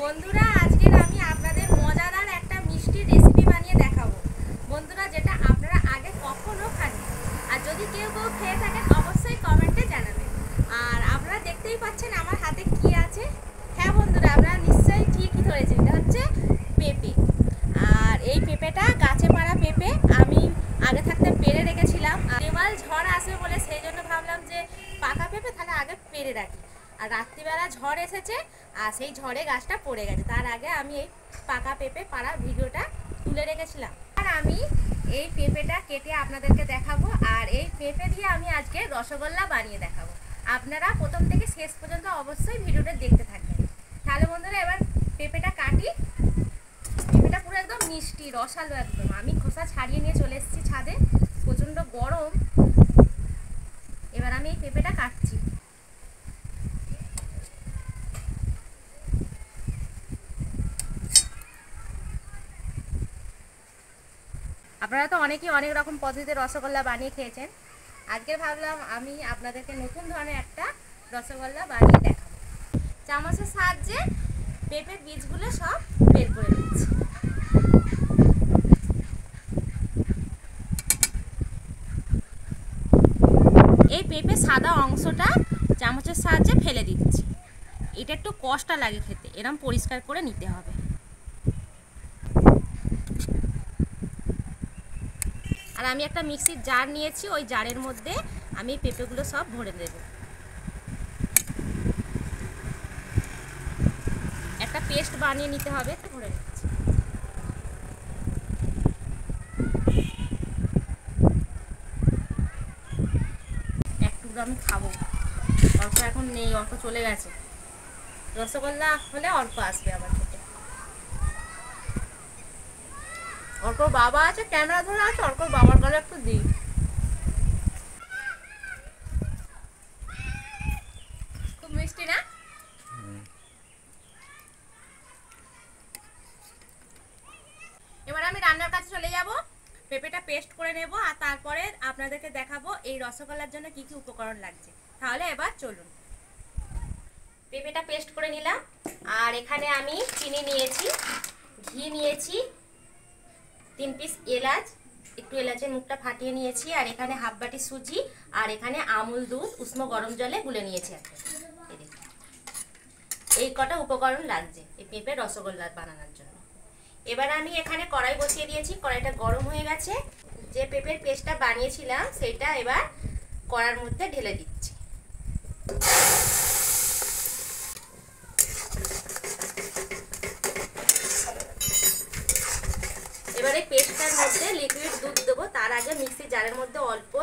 বন্ধুরা আজকের আমি আপনাদের মজাদার একটা মিষ্টি রেসিপি বানিয়ে দেখাবো বন্ধুরা, যেটা আপনারা আগে কখনো খাননি। আর যদি কেউ খেয়ে থাকেন অবশ্যই কমেন্টে জানাবেন। আর আপনারা দেখতেই পাচ্ছেন আমার হাতে কি আছে। হ্যাঁ বন্ধুরা, আপনারা নিশ্চয়ই ঠিকই ধরেছেন, এটা হচ্ছে পেঁপে। আর এই পেঁপেটা গাছে পাড়া পেঁপে, আমি আগে থাকতে পেরে রেখেছিলাম। দেওয়াল ঝড় আসবে বলে সেই জন্য ভাবলাম যে পাকা পেঁপে তাহলে আগে পেরে রাখি। আর রাত্রিবেলা ঝড় এসেছে আর সেই ঝড়ে গাছটা পড়ে গেছে। তার আগে আমি এই পাকা পেঁপে পাড়ার ভিডিওটা তুলে রেখেছিলাম। আর আমি এই পেঁপেটা কেটে আপনাদেরকে দেখাবো। আর এই পেঁপে দিয়ে আমি আজকে রসগোল্লা বানিয়ে দেখাবো। আপনারা প্রথম থেকে শেষ পর্যন্ত অবশ্যই ভিডিওটা দেখতে থাকবেন। তাহলে বন্ধুরা এবার পেঁপেটা কাটি। পেঁপেটা পুরো একদম মিষ্টি রসালো একদম। আমি খোসা ছাড়িয়ে নিয়ে চলে এসেছি ছাদে, প্রচণ্ড গরম। এবার আমি এই পেঁপেটা কাটছি। আপনারা তো অনেকেই অনেক রকম পদ্ধতিতে রসগোল্লা বানিয়ে খেয়েছেন। আজকে ভাবলাম আমি আপনাদেরকে নতুন ধরনের একটা রসগোল্লা বানিয়ে দেখাবো। চামচের সাহায্যে পেঁপের বীজগুলো সব বের করে নিচ্ছি। এই পেঁপে সাদা অংশটা চামচের সাহায্যে ফেলে দিচ্ছি। এটা একটু কষ্ট লাগে খেতে, এরকম পরিষ্কার করে নিতে হবে। আর আমি একটা মিক্সির জার নিয়েছি, ওই জারের মধ্যে আমি পেঁপেগুলো সব ভরে দেব। একটা পেস্ট বানিয়ে নিতে হবে, ভরে নিচ্ছি। একটু আমি খাবো, অল্প এখন নেই, অল্প চলে গেছে। রসগোল্লা হলে অল্প আসবে আবার খেতে। অল্প বাবা আছে, ক্যামেরা ধরে আছে, অল্প বাবার গলে একটু দিই। খুব মিষ্টি না? এবার আমি রান্নার কাছে চলে যাব, পেঁপেটা পেস্ট করে নেব। আর তারপরে আপনাদেরকে দেখাবো এই রসগোল্লার জন্য কি কি উপকরণ লাগছে। তাহলে এবার চলুন। পেঁপেটা পেস্ট করে নিলাম। আর এখানে আমি চিনি নিয়েছি, ঘি নিয়েছি, 3 পিস এলাচ, একটু এলাচের মুখটা ফাটিয়ে নিয়েছি। আর এখানে হাফ বাটি সুজি, আর এখানে আমুল দুধ উষ্ণ গরম জলে গুলে নিয়েছি। এই কটা উপকরণ লাগছে এই পেঁপে রসগোল্লা বানানোর জন্য। এবার আমি এখানে কড়াই বসিয়ে দিয়েছি, কড়াইটা গরম হয়ে গেছে। যে পেঁপের পেস্টটা বানিয়েছিলাম সেটা এবার কড়ার মধ্যে ঢেলে দিচ্ছি। এবারে পেস্টটার মধ্যে লিকুইড দুধ দেবো। তার আগে মিক্সির জারের মধ্যে অল্প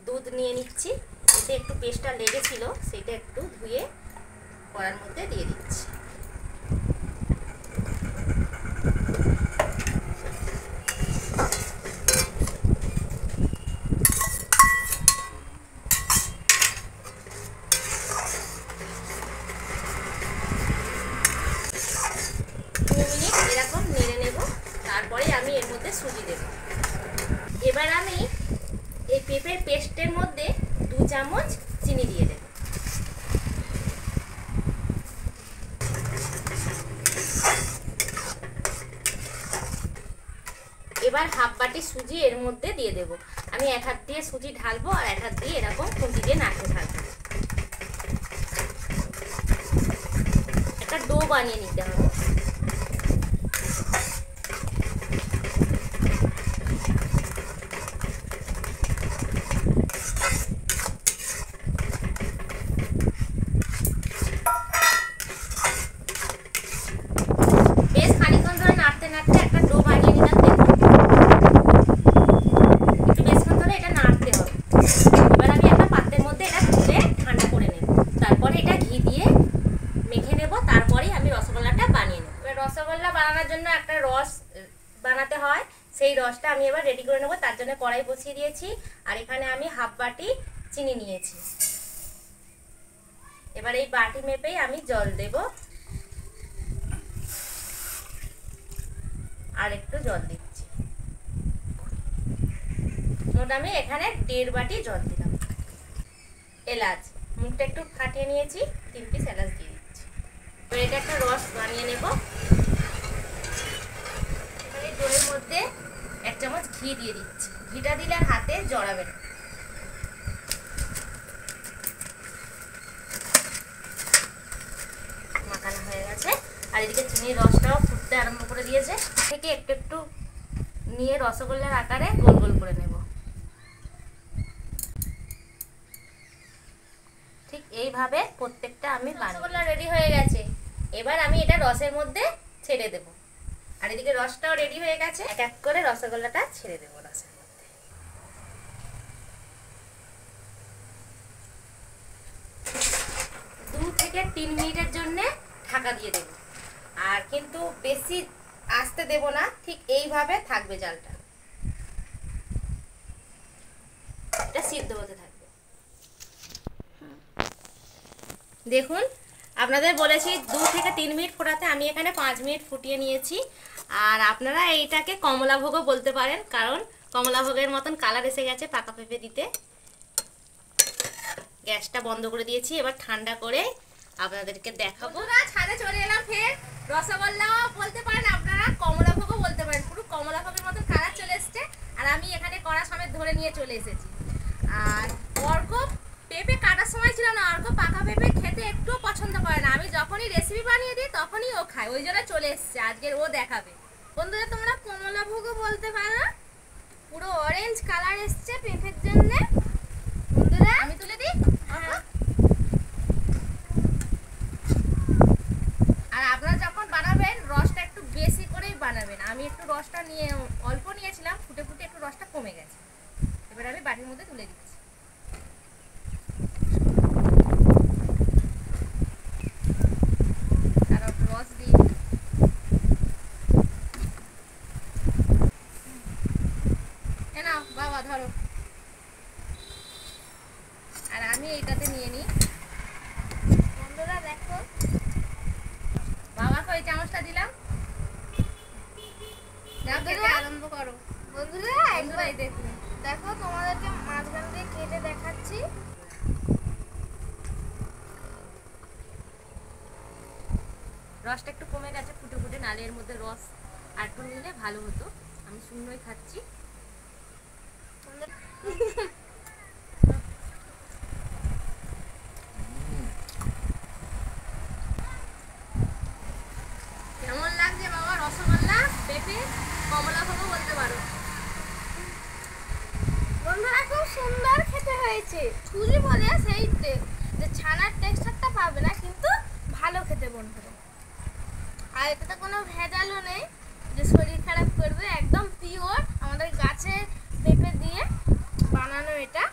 দুধ নিয়ে নিচ্ছি। এতে একটু পেস্টটা লেগেছিল, সেটা একটু ধুয়ে কড়ার মধ্যে দিয়ে দিচ্ছি। এরকম নেড়ে নেব, তারপরে আমি এর মধ্যে সুজি দেব। এবার আমি এই পেঁপের পেস্টের মধ্যে 2 চামচ চিনি দিয়ে দেব। এবার হাফ বাটি সুজি এর মধ্যে দিয়ে দেব। আমি এক হাত দিয়ে সুজি ঢালবো আর এক হাত দিয়ে এরকম খুন্তি দিয়ে নাড়তে থাকবো। একটা ডো বানিয়ে নিতে হবে। রসগোল্লা বানানোর জন্য একটা রস বানাতে হয়, সেই রসটা আমি এবার রেডি করে নেব। তার জন্য কড়াই বসিয়ে দিয়েছি। আর এখানে আমি হাফ বাটি চিনি নিয়েছি। এবার এই বাটি মেপেই আমি জল দেব, আর একটু জল দিচ্ছি। মোট আমি এখানে 1.5 বাটি জল দিলাম। এলাচ মুখটা একটু ফাটিয়ে নিয়েছি, 3 পিস এলাচ দিয়ে দিচ্ছি। এটা একটা রস বানিয়ে বানিয়ে নেব। এবারে ডোয়ের মধ্যে 1 চামচ ঘি দিয়ে দিচ্ছি। ঘিটা দিলে আর হাতে জড়াবে না। মাখানো হয়ে গেছে। আর এদিকে চিনির রসটাও ফুটতে আরম্ভ করে দিয়েছে। থেকে একটু একটু নিয়ে রসগোল্লার আকারে গোল গোল করে নেব। ঠিক এইভাবে প্রত্যেকটা আমি রসগোল্লা রেডি হয়ে গেছে। এবার আমি এটা রসের মধ্যে ছেড়ে দেব। আর এদিকে রসটাও রেডি হয়ে গেছে। এক এক করে রসগোল্লাটা ছেড়ে দেব রসের মধ্যে। 2 থেকে 3 মিনিটের জন্য ঢাকা দিয়ে দেব। আর কিন্তু বেশি আস্তে দেব না, ঠিক এইভাবে থাকবে জালটা। এটা সিদ্ধ হতে থাকবে। দেখুন, আপনাদের বলেছি 2 থেকে 3 মিনিট ফোটাতে, আমি এখানে 5 মিনিট ফুটিয়ে নিয়েছি। আর আপনারা এইটাকে কমলাভোগও বলতে পারেন, কারণ কমলাভোগের মতন কালার এসে গেছে পাকা পেঁপে দিতে। গ্যাসটা বন্ধ করে দিয়েছি। এবার ঠান্ডা করে আপনাদেরকে দেখাবো। ছাদে চলে এলাম ফের। রসগোল্লাও বলতে পারেন আপনারা, কমলাভোগও বলতে পারেন। পুরো কমলাভোগের মতন কালার চলে এসছে। আর আমি এখানে কড়া সমেত ধরে নিয়ে চলে এসেছি। আর অর্ক পেঁপে কাটার সময় ছিল না। অর্ক পাকা পেঁপে খেতে একটুও পছন্দ করে না। আমি যখনই রেসিপি বানিয়ে দিই তখনই ও খায়। ওই জন্য চলে এসছে, আজকে ও দেখাবে। বন্ধুরা, তোমরা কমলাভোগও বলতে পারো। পুরো অরেঞ্জ কালার এসছে পেঁপের জন্য। বন্ধুরা, আমি তুলে দিই। আর আপনারা যখন বানাবেন রসটা একটু বেশি করেই বানাবেন। আমি একটু রসটা নিয়ে অল্প নিয়েছিলাম, ফুটে ফুটে একটু রসটা কমে গেছে। এবার আমি বাটির মধ্যে তুলে দিচ্ছি। রস দিই। নাও বাবা, ধরো। আর আমি এইটাতে নিয়ে নিই। বন্ধুরা দেখো, বাবাকে ওই চামচটা দিলাম। আরম্ভ করো। বন্ধুরা দেখুন, দেখো তোমাদেরকে মাঝখান দিয়ে কেটে দেখাচ্ছি। রসটা একটু কমে গেছে ফুটে ফুটে, নালে এর মধ্যে রস আর একটু নিলে ভালো হতো। আমি শূন্যই খাচ্ছি। কেমন লাগছে বাবা রসগোল্লা, পেঁপে, কমলাভোগও বলতে পারো। বন্ধুরা, খুব সুন্দর খেতে হয়েছে। সুজি বলে সেই যে ছানার টেক্সচারটা পাবে না, কিন্তু ভালো খেতে বন্ধুরা। আর এটাতে কোনো ভেজালও নেই যে শরীর খারাপ করবে। একদম পিওর আমাদের গাছের পেঁপে দিয়ে বানানো এটা।